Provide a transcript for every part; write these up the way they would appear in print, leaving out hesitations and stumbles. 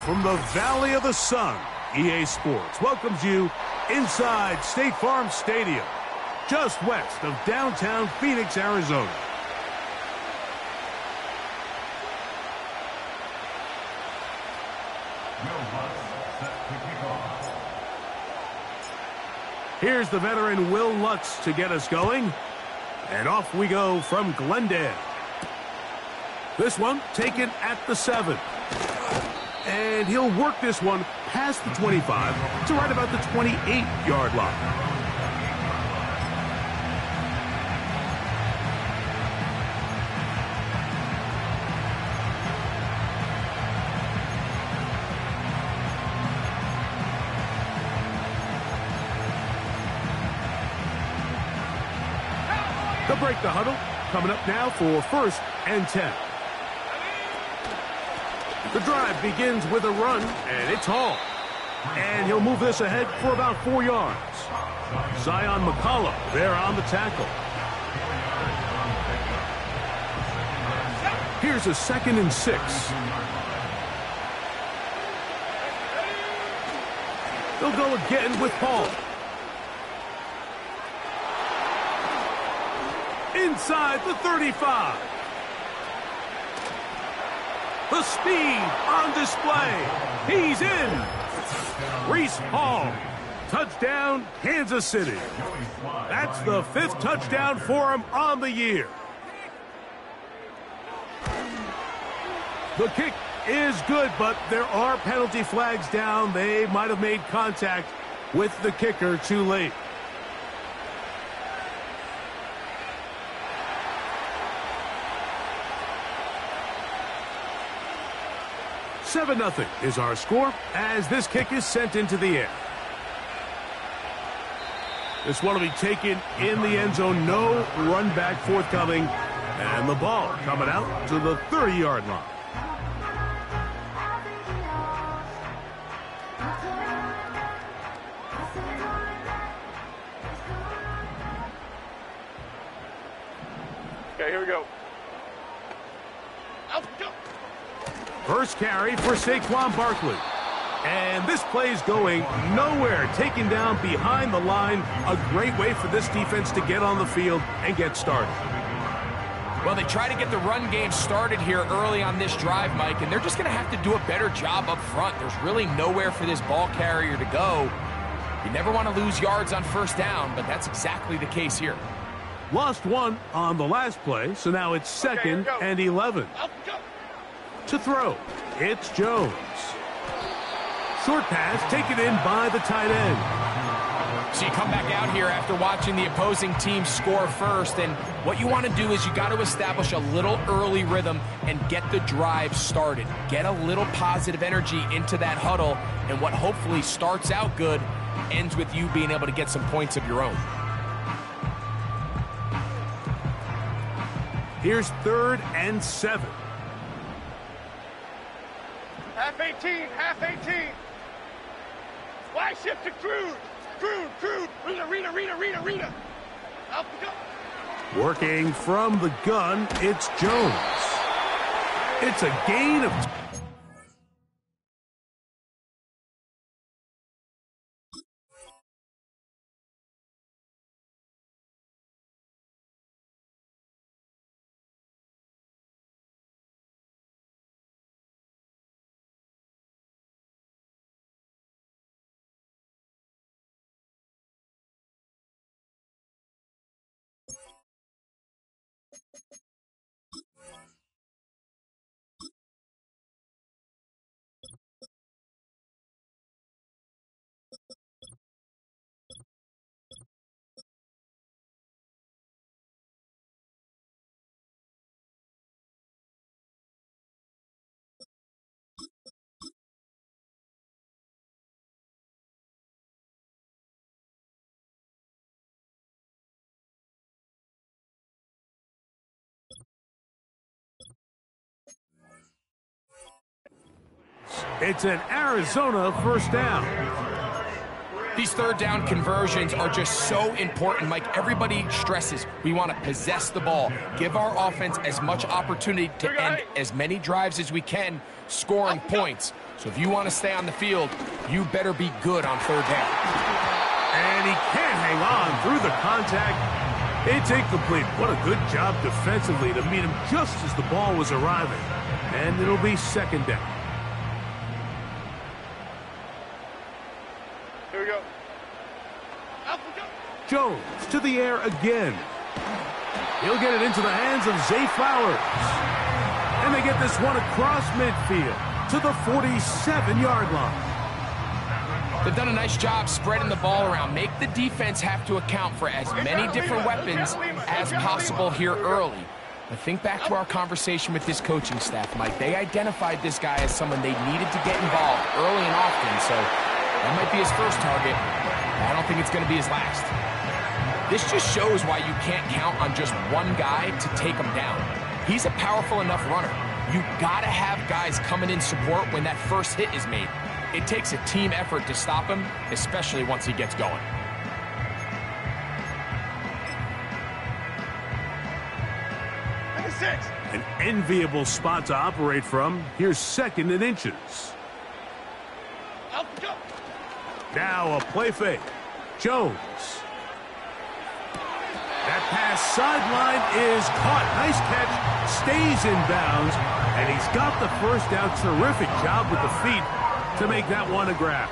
from the Valley of the Sun, EA Sports welcomes you inside State Farm Stadium, just west of downtown Phoenix, Arizona. Here's the veteran Will Lutz to get us going. And off we go from Glendale. This one taken at the 7. And he'll work this one past the 25 to right about the 28-yard line. They'll break the huddle. Coming up now for 1st and 10. The drive begins with a run, and it's Hall. And he'll move this ahead for about 4 yards. Zion McCollum there on the tackle. Here's a 2nd and 6. They'll go again with Paul. Inside the 35. The speed on display. He's in. Breece Hall. Touchdown, Kansas City. That's the 5th touchdown for him on the year. The kick is good, but there are penalty flags down. They might have made contact with the kicker too late. $7-0 is our score as this kick is sent into the air. This one will be taken in the end zone. No run back forthcoming. And the ball coming out to the 30-yard line. Okay, here we go. First carry for Saquon Barkley. And this play's going nowhere. Taken down behind the line. A great way for this defense to get on the field and get started. Well, they try to get the run game started here early on this drive, Mike, and they're just going to have to do a better job up front. There's really nowhere for this ball carrier to go. You never want to lose yards on 1st down, but that's exactly the case here. Lost one on the last play, so now it's 2nd and 11. To throw, it's Jones. Short pass taken in by the tight end. So you come back out here after watching the opposing team score first, and what you want to do is you got to establish a little early rhythm and get the drive started. Get a little positive energy into that huddle, and what hopefully starts out good ends with you being able to get some points of your own. Here's 3rd and 7. Half 18, half 18. Wide shift to Crude. Crude. Rita. Up we go. Working from the gun, it's Jones. It's a gain of... It's an Arizona 1st down. These 3rd down conversions are just so important, Mike. Everybody stresses we want to possess the ball, give our offense as much opportunity to end as many drives as we can, scoring points. So if you want to stay on the field, you better be good on third down. And he can't hang on through the contact. It's incomplete. What a good job defensively to meet him just as the ball was arriving. And it'll be second down. Here we go. Up we go. Jones to the air again. He'll get it into the hands of Zay Flowers. And they get this one across midfield to the 47-yard line. They've done a nice job spreading the ball around. Make the defense have to account for as many different weapons as possible here early. But think back to our conversation with this coaching staff, Mike. They identified this guy as someone they needed to get involved early and often, so that might be his first target. I don't think it's going to be his last. This just shows why you can't count on just one guy to take him down. He's a powerful enough runner. You got to have guys coming in support when that first hit is made. It takes a team effort to stop him, especially once he gets going. An enviable spot to operate from. Here's second and inches. Now a play fake. Jones. That pass sideline is caught. Nice catch. Stays in bounds. And he's got the first down. Terrific job with the feet to make that one a grab.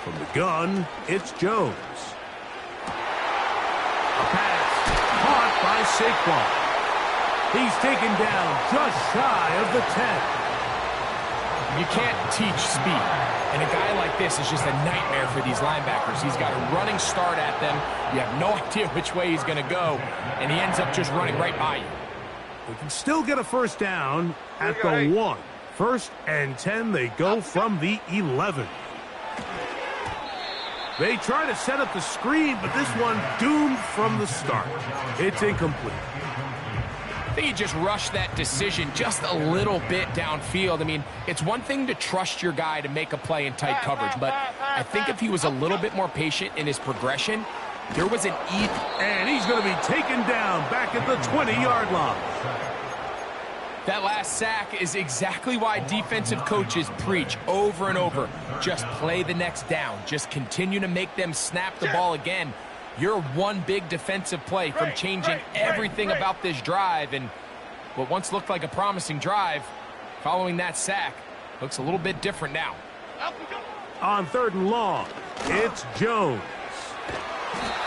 From the gun, it's Jones. A pass caught by Saquon. He's taken down just shy of the 10. You can't teach speed. And a guy like this is just a nightmare for these linebackers. He's got a running start at them. You have no idea which way he's going to go. And he ends up just running right by you. We can still get a first down at the 1. First and 10, they go from the 11. They try to set up the screen, but this one doomed from the start. It's incomplete. I think he just rushed that decision just a little bit downfield. I mean, it's one thing to trust your guy to make a play in tight coverage, but I think if he was a little bit more patient in his progression, there was an ease. And he's going to be taken down back at the 20-yard line. That last sack is exactly why defensive coaches preach over and over. Just play the next down. Just continue to make them snap the ball again. You're one big defensive play from changing everything about this drive. And what once looked like a promising drive, following that sack, looks a little bit different now. On third and long, it's Jones.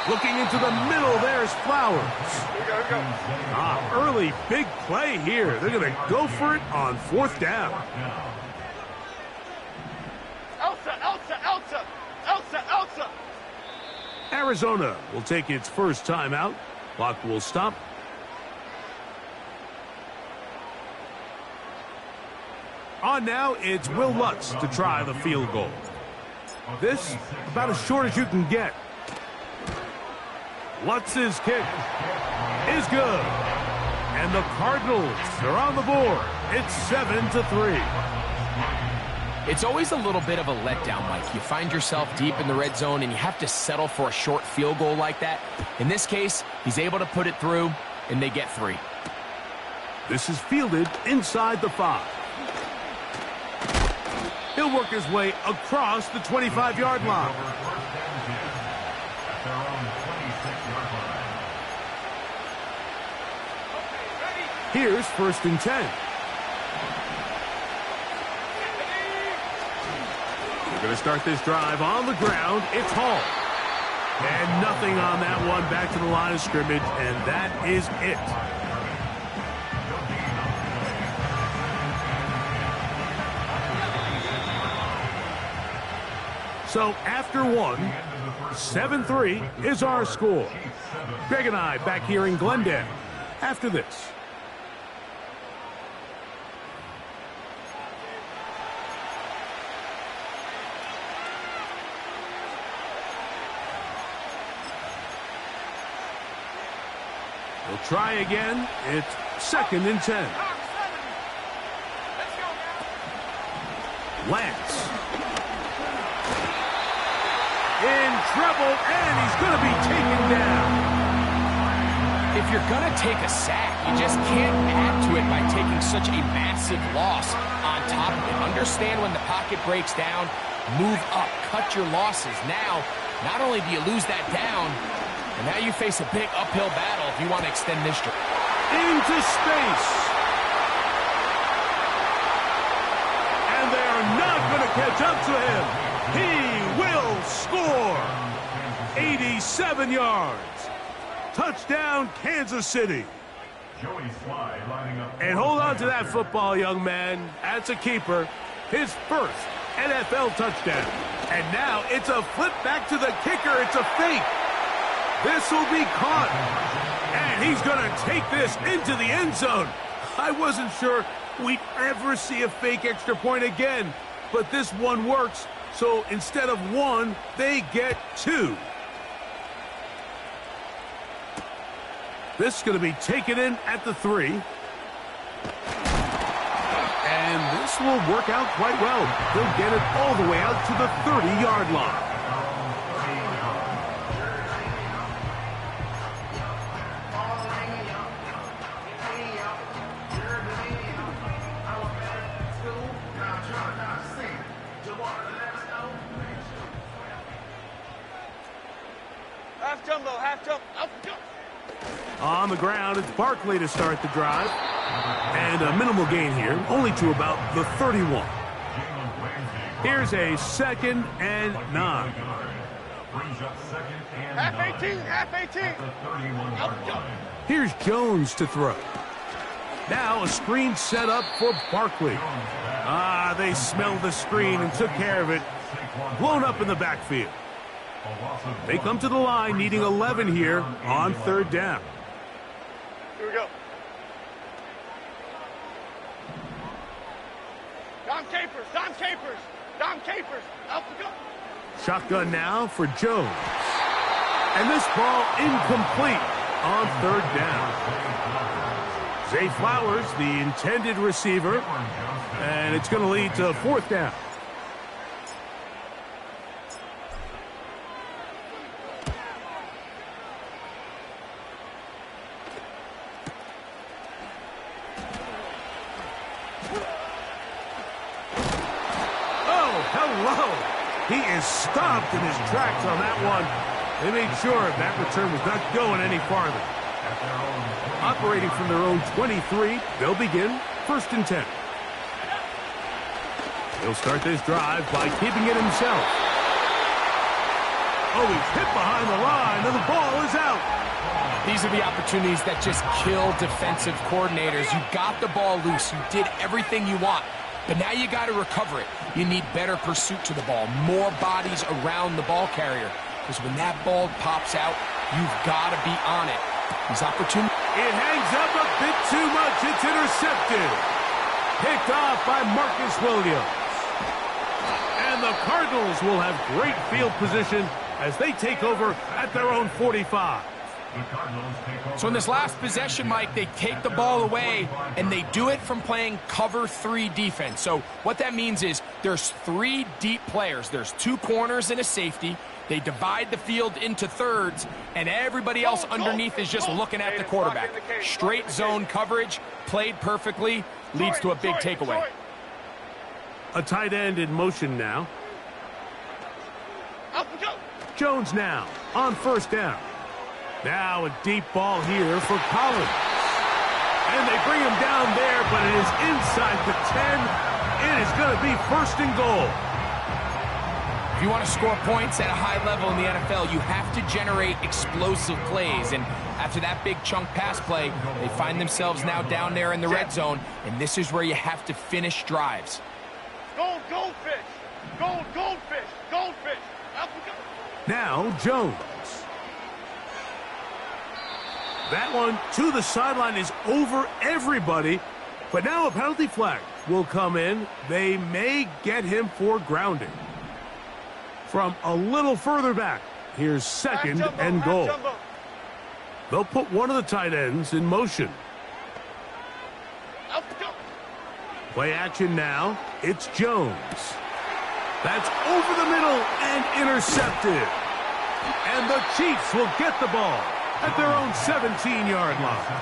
Looking into the middle, there's Flowers. Early big play here. They're going to go for it on fourth down. Elsa. Arizona will take its first timeout. Clock will stop. On now, it's Will Lutz to try the field goal. This, about as short as you can get. Lutz's kick is good. And the Cardinals are on the board. It's 7-3. It's always a little bit of a letdown, Mike. You find yourself deep in the red zone and you have to settle for a short field goal like that. In this case, he's able to put it through, and they get 3. This is fielded inside the 5. He'll work his way across the 25-yard line. Here's first and 10. We're going to start this drive on the ground. It's Hall. And nothing on that one. Back to the line of scrimmage, and that is it. So after one, 7-3 is our score. Greg and I back here in Glendale after this. We'll try again. It's second and 10. Lance. In trouble, and he's going to be taken down. If if you're going to take a sack, you just can't add to it by taking such a massive loss on top of it. Understand when the pocket breaks down, move up, cut your losses. Now, not only do you lose that down, and now you face a big uphill battle if you want to extend this drive. Into space. And they're not going to catch up to him. He will score. 87 yards. Touchdown, Kansas City. And hold on to that football, young man. That's a keeper. His first NFL touchdown. And now it's a flip back to the kicker. It's a fake. This will be caught. And he's going to take this into the end zone. I wasn't sure we'd ever see a fake extra point again. But this one works. So instead of one, they get two. This is going to be taken in at the 3. And this will work out quite well. They'll get it all the way out to the 30-yard line. Half jumbo, half jump, up jump. On the ground, it's Barkley to start the drive. And a minimal gain here, only to about the 31. Here's a 2nd and 9. Half 18, half 18. Up jump. Here's Jones to throw. Now a screen set up for Barkley. They smelled the screen and took care of it. Blown up in the backfield. They come to the line needing 11 here on 3rd down. Here we go. Dom Capers, Dom Capers, Dom Capers, up we go. Shotgun now for Jones. And this ball incomplete on 3rd down. Zay Flowers, the intended receiver, and it's going to lead to 4th down. He is stopped in his tracks on that one. They made sure that return was not going any farther. Operating from their own 23, they'll begin 1st and 10. He'll start this drive by keeping it himself. Oh, he's hit behind the line, and the ball is out. These are the opportunities that just kill defensive coordinators. You got the ball loose. You did everything you want. But now you got to recover it. You need better pursuit to the ball, more bodies around the ball carrier. Because when that ball pops out, you've got to be on it. These opportunities. It hangs up a bit too much. It's intercepted. Picked off by Marcus Williams. And the Cardinals will have great field position as they take over at their own 45. So in this last possession, Mike, they take the ball away, and they do it from playing cover 3 defense. So what that means is there's 3 deep players. There's 2 corners and a safety. They divide the field into thirds, and everybody else underneath is just looking at the quarterback. Straight zone coverage, played perfectly, leads to a big takeaway. A tight end in motion now. Jones now on 1st down. Now a deep ball here for Collins. And they bring him down there, but it is inside the 10. It is going to be 1st and goal. If you want to score points at a high level in the NFL, you have to generate explosive plays. And after that big chunk pass play, they find themselves now down there in the red zone. And this is where you have to finish drives. Goldfish. Goldfish. Goldfish. Up we go. Now Jones. That one to the sideline is over everybody. But now a penalty flag will come in. They may get him for grounding. From a little further back, here's 2nd and goal. They'll put one of the tight ends in motion. Play action now. It's Jones. That's over the middle and intercepted. And the Chiefs will get the ball at their own 17-yard line.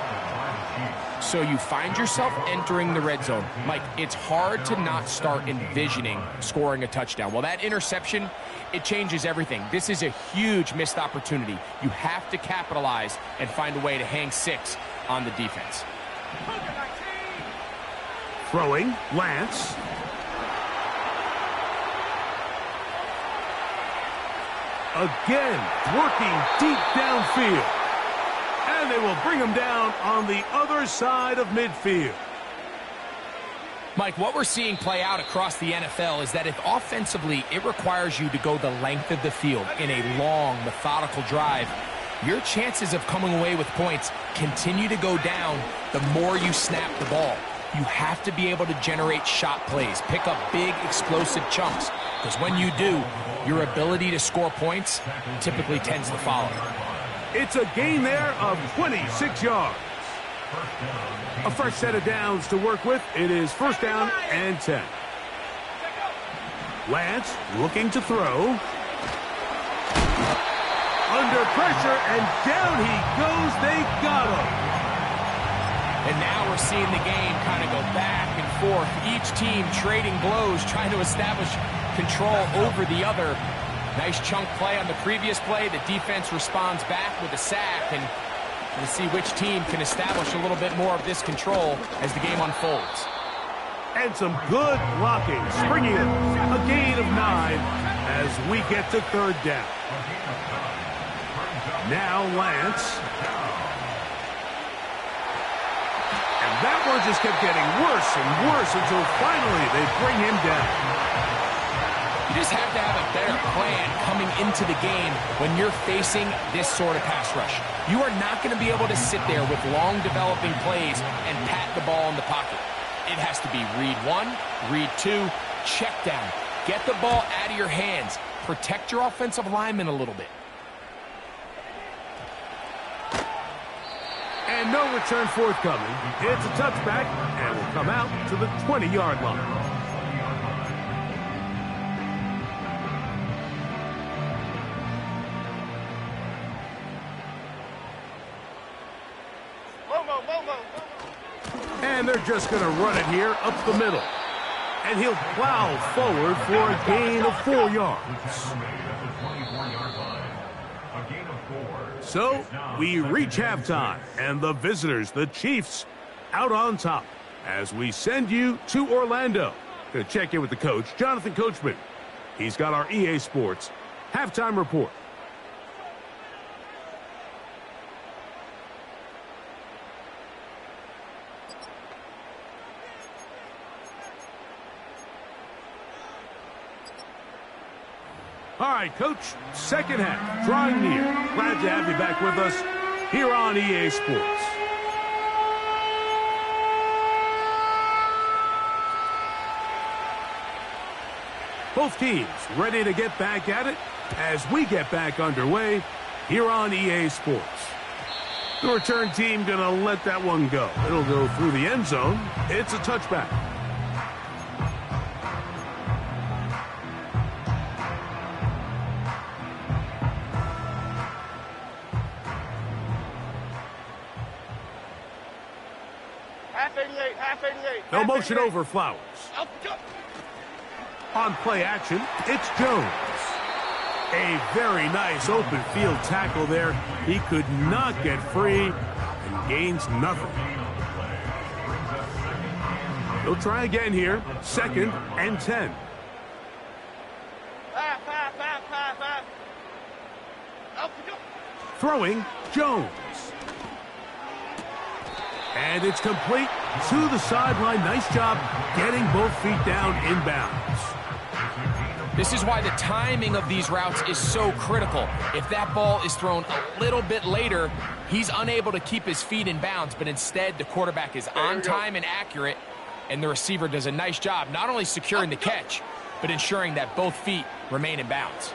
So you find yourself entering the red zone. Mike, it's hard to not start envisioning scoring a touchdown. Well, that interception, it changes everything. This is a huge missed opportunity. You have to capitalize and find a way to hang 6 on the defense. Throwing, Lance. Again, working deep downfield. And they will bring him down on the other side of midfield. Mike, what we're seeing play out across the NFL is that if offensively it requires you to go the length of the field in a long, methodical drive, your chances of coming away with points continue to go down the more you snap the ball. You have to be able to generate shot plays, pick up big, explosive chunks, because when you do, your ability to score points typically tends to follow. It's a gain there of 26 yards. A fresh set of downs to work with. It is first down and 10. Lance looking to throw. Under pressure, and down he goes. They got him. And now we're seeing the game kind of go back and forth. Each team trading blows, trying to establish control over the other. Nice chunk play on the previous play. The defense responds back with a sack, and we'll see which team can establish a little bit more of this control as the game unfolds. And some good blocking, springing it. A gain of 9 as we get to third down. Now Lance. And that one just kept getting worse and worse until finally they bring him down. You just have to have a better plan coming into the game when you're facing this sort of pass rush. You are not going to be able to sit there with long developing plays and pat the ball in the pocket. It has to be read 1, read 2, check down. Get the ball out of your hands. Protect your offensive lineman a little bit. And no return forthcoming. It's a touchback and will come out to the 20-yard line. And they're just going to run it here up the middle. And he'll plow forward for a gain of 4 yards. So we reach halftime, and the visitors, the Chiefs, out on top as we send you to Orlando. Going to check in with the coach, Jonathan Coachman. He's got our EA Sports halftime report. All right, Coach, second half, drawing near. Glad to have you back with us here on EA Sports. Both teams ready to get back at it as we get back underway here on EA Sports. The return team going to let that one go. It'll go through the end zone. It's a touchback. No motion over Flowers. On play action, it's Jones. A very nice open field tackle there. He could not get free and gains nothing. He'll try again here. Second and 10. Throwing, Jones. And it's complete to the sideline. Nice job getting both feet down inbounds. This is why the timing of these routes is so critical. If that ball is thrown a little bit later, he's unable to keep his feet in bounds, but instead the quarterback is on time and accurate, and the receiver does a nice job not only securing the catch, but ensuring that both feet remain in bounds.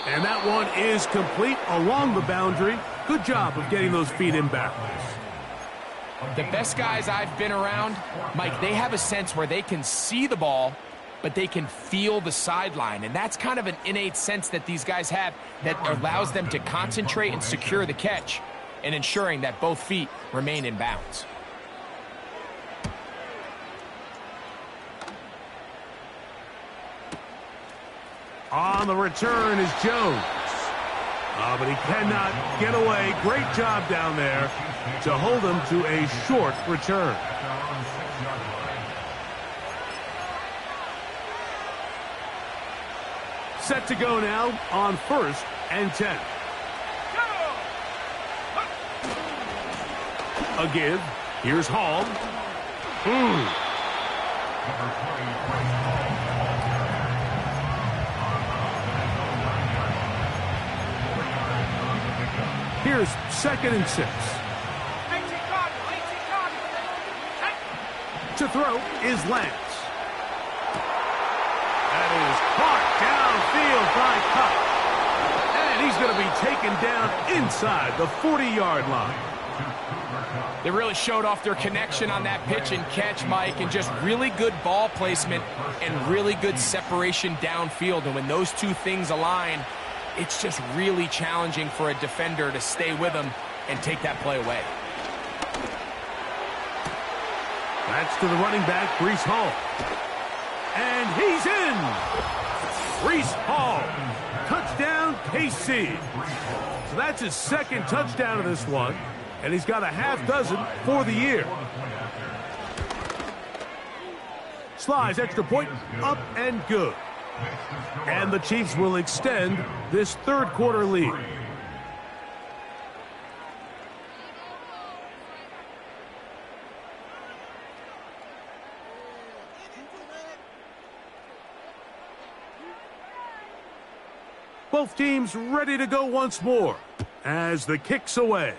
And that one is complete along the boundary. Good job of getting those feet in bounds. The best guys I've been around, Mike, they have a sense where they can see the ball but they can feel the sideline. And that's kind of an innate sense that these guys have that allows them to concentrate and secure the catch and ensuring that both feet remain in bounds. On the return is Jones. But he cannot get away. Great job down there to hold him to a short return. Set to go now on 1st and 10. A give. Here's Hall. Here's 2nd and 6. To throw is Lance. That is caught downfield by Kupp. And he's going to be taken down inside the 40-yard line. They really showed off their connection on that pitch and catch, Mike, and just really good ball placement and really good separation downfield. And when those two things align, it's just really challenging for a defender to stay with him and take that play away. That's to the running back, Breece Hall. And he's in! Breece Hall. Touchdown, KC. So that's his 2nd touchdown of this one, and he's got a half dozen for the year. Slides extra point, up and good. And the Chiefs will extend this 3rd quarter lead. Both teams ready to go once more as the kick's away.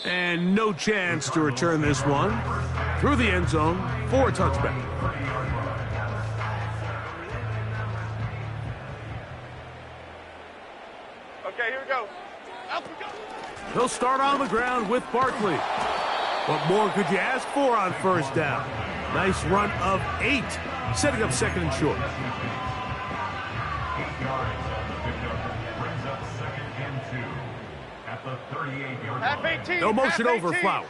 And no chance to return this one through the end zone for a touchback. Okay, here we go. Up we go. They'll start on the ground with Barkley. What more could you ask for on 1st down? Nice run of 8, setting up 2nd and short. No motion over Flowers.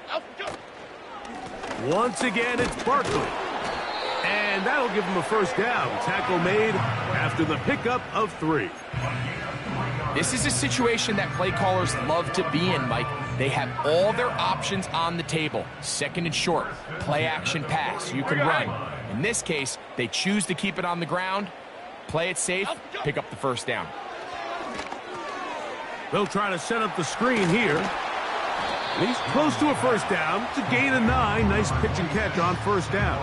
Up we go. Once again, it's Barkley. And that'll give him a 1st down. Tackle made after the pickup of 3. This is a situation that play callers love to be in, Mike. They have all their options on the table. 2nd and short, play action pass, you can run. In this case, they choose to keep it on the ground, play it safe, pick up the 1st down. They'll try to set up the screen here. And he's close to a 1st down. It's a gain of 9. Nice pitch and catch on 1st down.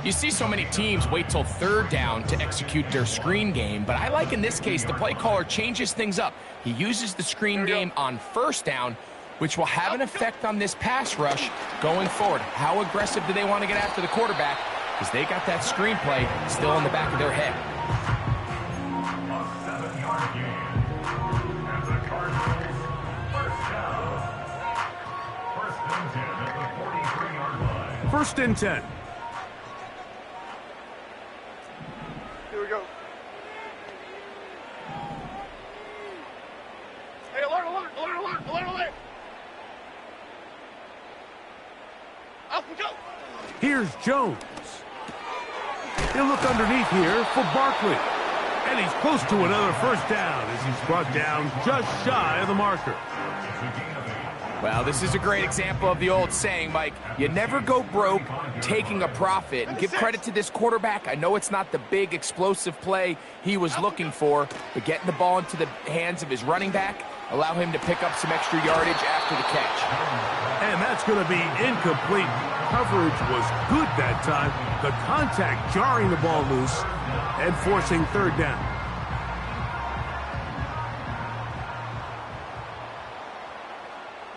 You see so many teams wait till 3rd down to execute their screen game, but I like in this case the play caller changes things up. He uses the screen game on 1st down, which will have an effect on this pass rush going forward. How aggressive do they want to get after the quarterback? Because they got that screen play still in the back of their head. First and 10. Here we go. Hey, alert, alert, alert, alert, alert, alert. Up we go. Here's Jones. He'll look underneath here for Barkley. And he's close to another 1st down as he's brought down just shy of the marker. Well, this is a great example of the old saying, Mike, you never go broke taking a profit. And give credit to this quarterback. I know it's not the big explosive play he was looking for, but getting the ball into the hands of his running back, allow him to pick up some extra yardage after the catch. And that's going to be incomplete. Coverage was good that time. The contact jarring the ball loose and forcing 3rd down.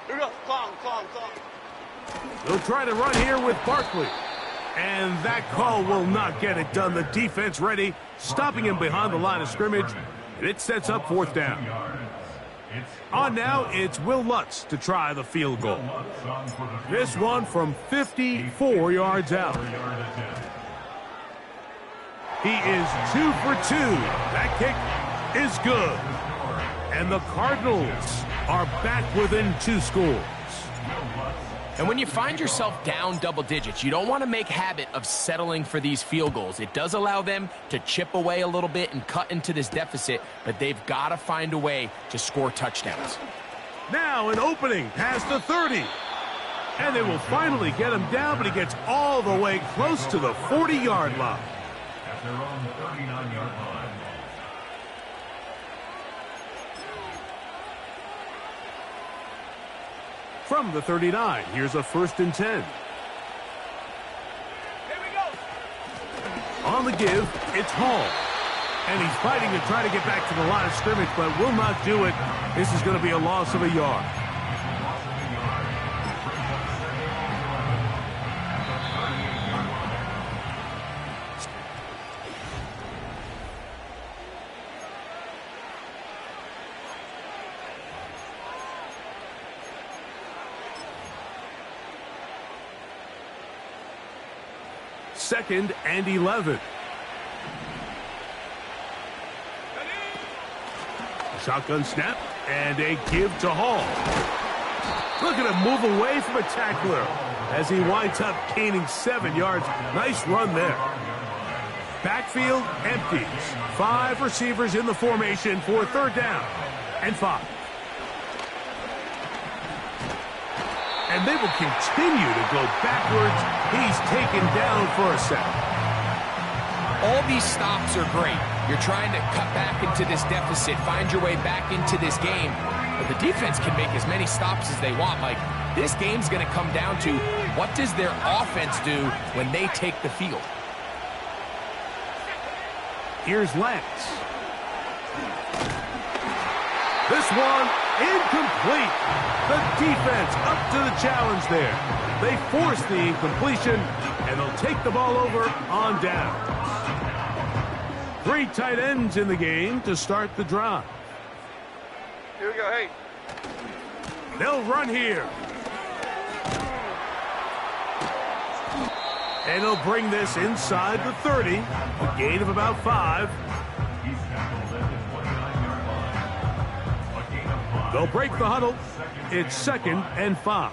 Here we go. Clown. They'll try to run here with Barkley. And that call will not get it done. The defense ready, stopping him behind the line of scrimmage. And it sets up 4th down. On now, it's Will Lutz to try the field goal. This one from 54 yards out. He is 2 for 2. That kick is good. And the Cardinals are back within 2 scores. And when you find yourself down double digits, you don't want to make habit of settling for these field goals. It does allow them to chip away a little bit and cut into this deficit, but they've got to find a way to score touchdowns. Now an opening past the 30. And they will finally get him down, but he gets all the way close to the 40-yard line. At their own 39-yard line. From the 39, here's a 1st and 10. Here we go. On the give, it's Hall. And he's fighting to try to get back to the line of scrimmage, but will not do it. This is going to be a loss of a yard. Second and 11. Shotgun snap and a give to Hall. Look at him move away from a tackler as he winds up gaining 7 yards. Nice run there. Backfield empties. 5 receivers in the formation for 3rd down and 5. And they will continue to go backwards. He's taken down for a sack. All these stops are great. You're trying to cut back into this deficit, find your way back into this game. But the defense can make as many stops as they want, Mike. This game's going to come down to what does their offense do when they take the field. Here's Lance. This one incomplete. The defense up to the challenge there. They force the incompletion, and they'll take the ball over on down. 3 tight ends in the game to start the drive. Here we go. Hey. They'll run here. And they'll bring this inside the 30. A gain of about 5. They'll break the huddle. It's 2nd and 5.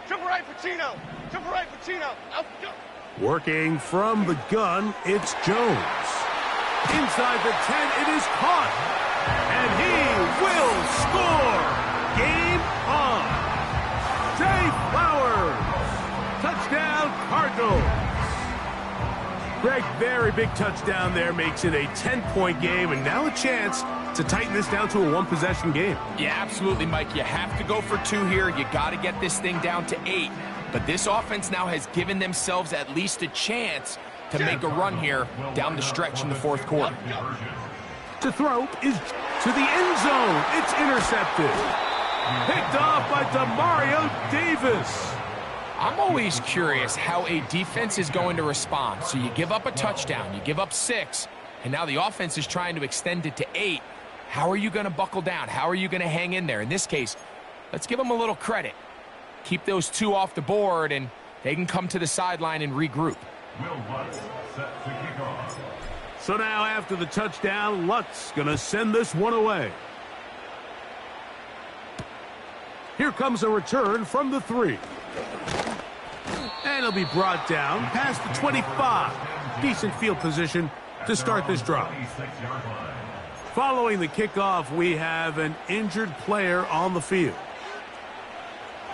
Triple right for Chino. Triple right for Chino. Out, go. Working from the gun, it's Jones. Inside the 10, it is caught. And he will score. Game on. Zay Flowers. Touchdown, Cardinals. Greg, very big touchdown there, makes it a 10-point game, and now a chance to tighten this down to a 1-possession game. Yeah, absolutely, Mike. You have to go for 2 here. You got to get this thing down to 8. But this offense now has given themselves at least a chance to make a run here down the stretch in the 4th quarter. To throw is to the end zone. It's intercepted. Picked off by Demario Davis. I'm always curious how a defense is going to respond. So you give up a touchdown, you give up 6, and now the offense is trying to extend it to 8. How are you going to buckle down? How are you going to hang in there? In this case, let's give them a little credit. Keep those 2 off the board, and they can come to the sideline and regroup. Will Lutz set to kick off. So now after the touchdown, Lutz going to send this one away. Here comes a return from the 3. And he'll be brought down past the 25. Decent field position to start this drive. Following the kickoff, we have an injured player on the field.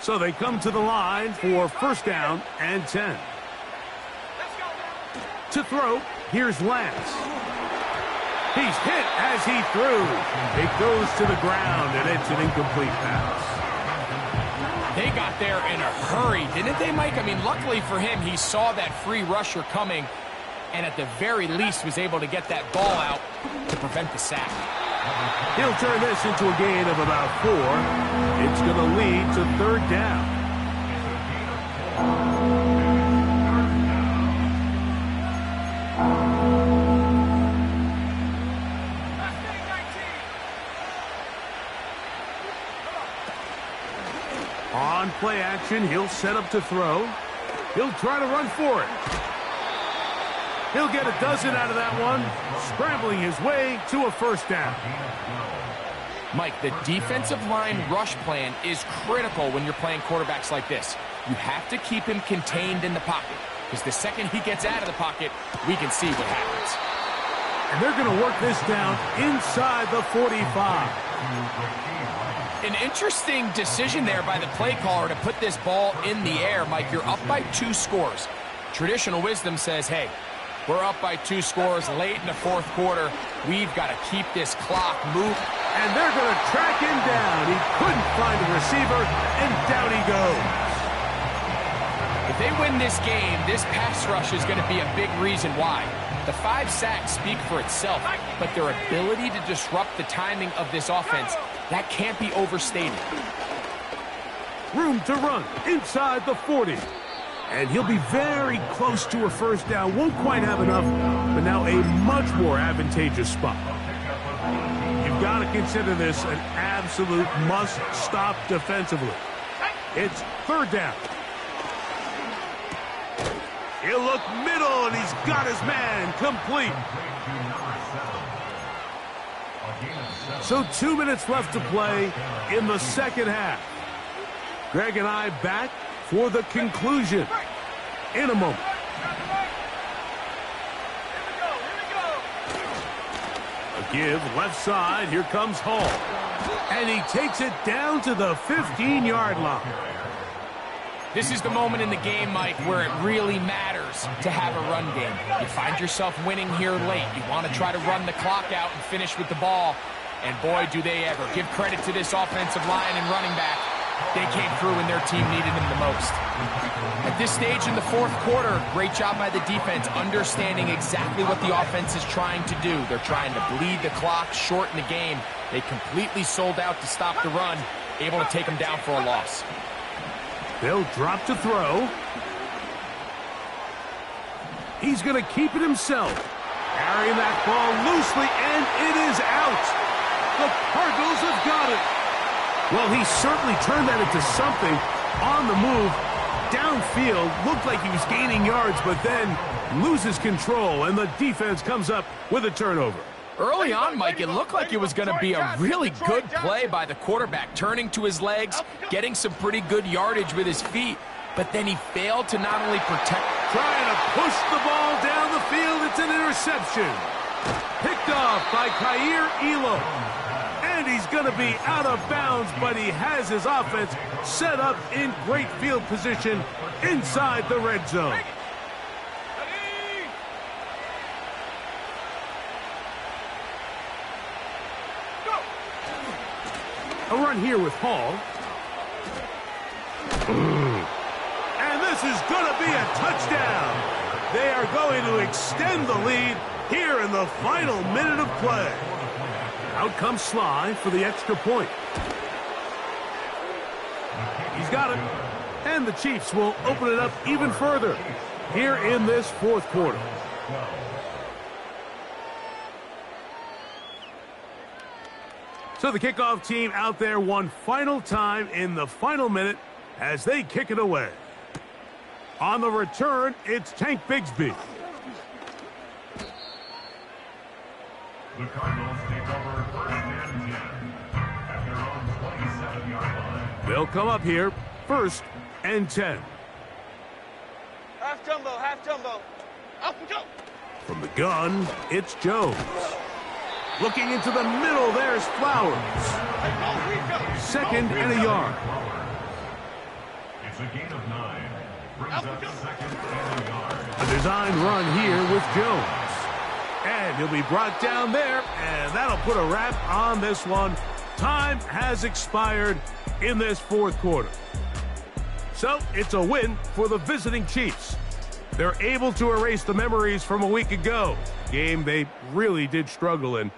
So they come to the line for 1st down and 10. To throw, here's Lance. He's hit as he threw. It goes to the ground, and it's an incomplete pass. They got there in a hurry, didn't they, Mike? I mean, luckily for him, he saw that free rusher coming, and at the very least was able to get that ball out to prevent the sack. He'll turn this into a gain of about 4. It's going to lead to 3rd down. On play action, he'll set up to throw. He'll try to run for it. He'll get a dozen out of that one, scrambling his way to a first down. Mike, the defensive line rush plan is critical when you're playing quarterbacks like this. You have to keep him contained in the pocket, because the second he gets out of the pocket, we can see what happens. And they're going to work this down inside the 45. An interesting decision there by the play caller to put this ball in the air. Mike, you're up by 2 scores. Traditional wisdom says, hey, we're up by 2 scores late in the fourth quarter. We've got to keep this clock moving. And they're going to track him down. He couldn't find the receiver, and down he goes. If they win this game, this pass rush is going to be a big reason why. The 5 sacks speak for itself, but their ability to disrupt the timing of this offense, that can't be overstated. Room to run inside the 40. And he'll be very close to a first down. Won't quite have enough, but now a much more advantageous spot. You've got to consider this an absolute must-stop defensively. It's third down. He'll look middle, and he's got his man complete. So 2 minutes left to play in the second half. Greg and I back for the conclusion in a moment. A give left side. Here comes Hall. And he takes it down to the 15-yard line. This is the moment in the game, Mike, where it really matters to have a run game. You find yourself winning here late. You want to try to run the clock out and finish with the ball. And boy, do they ever. Give credit to this offensive line and running back. They came through when their team needed them the most. At this stage in the fourth quarter, great job by the defense understanding exactly what the offense is trying to do. They're trying to bleed the clock, shorten the game. They completely sold out to stop the run, able to take them down for a loss. They'll drop to throw. He's going to keep it himself. Carrying that ball loosely, and it is out. The Cardinals have got it. Well, he certainly turned that into something on the move. Downfield, looked like he was gaining yards, but then loses control, and the defense comes up with a turnover. Early on, Mike, it looked like it was going to be a really good play by the quarterback, turning to his legs, getting some pretty good yardage with his feet, but then he failed to not only protect. Trying to push the ball down the field. It's an interception. Picked off by Kaiir Elam. And he's going to be out of bounds, but he has his offense set up in great field position inside the red zone. A run here with Hall. And this is going to be a touchdown. They are going to extend the lead here in the final minute of play. Out comes Sly for the extra point. He's got it. And the Chiefs will open it up even further here in this fourth quarter. So the kickoff team out there one final time in the final minute as they kick it away. On the return, it's Tank Bigsby. The Cardinals take over first and 10 at their own 27-yard line. They'll come up here, first and 10. Half jumbo, half jumbo. Up and go. From the gun, it's Jones. Looking into the middle, there's Flowers. Second and a yard. It's a gain of 9. Brings up second and a yard. A design run here with Jones. And he'll be brought down there, and that'll put a wrap on this one. Time has expired in this fourth quarter. So it's a win for the visiting Chiefs. They're able to erase the memories from a week ago. Game they really did struggle in.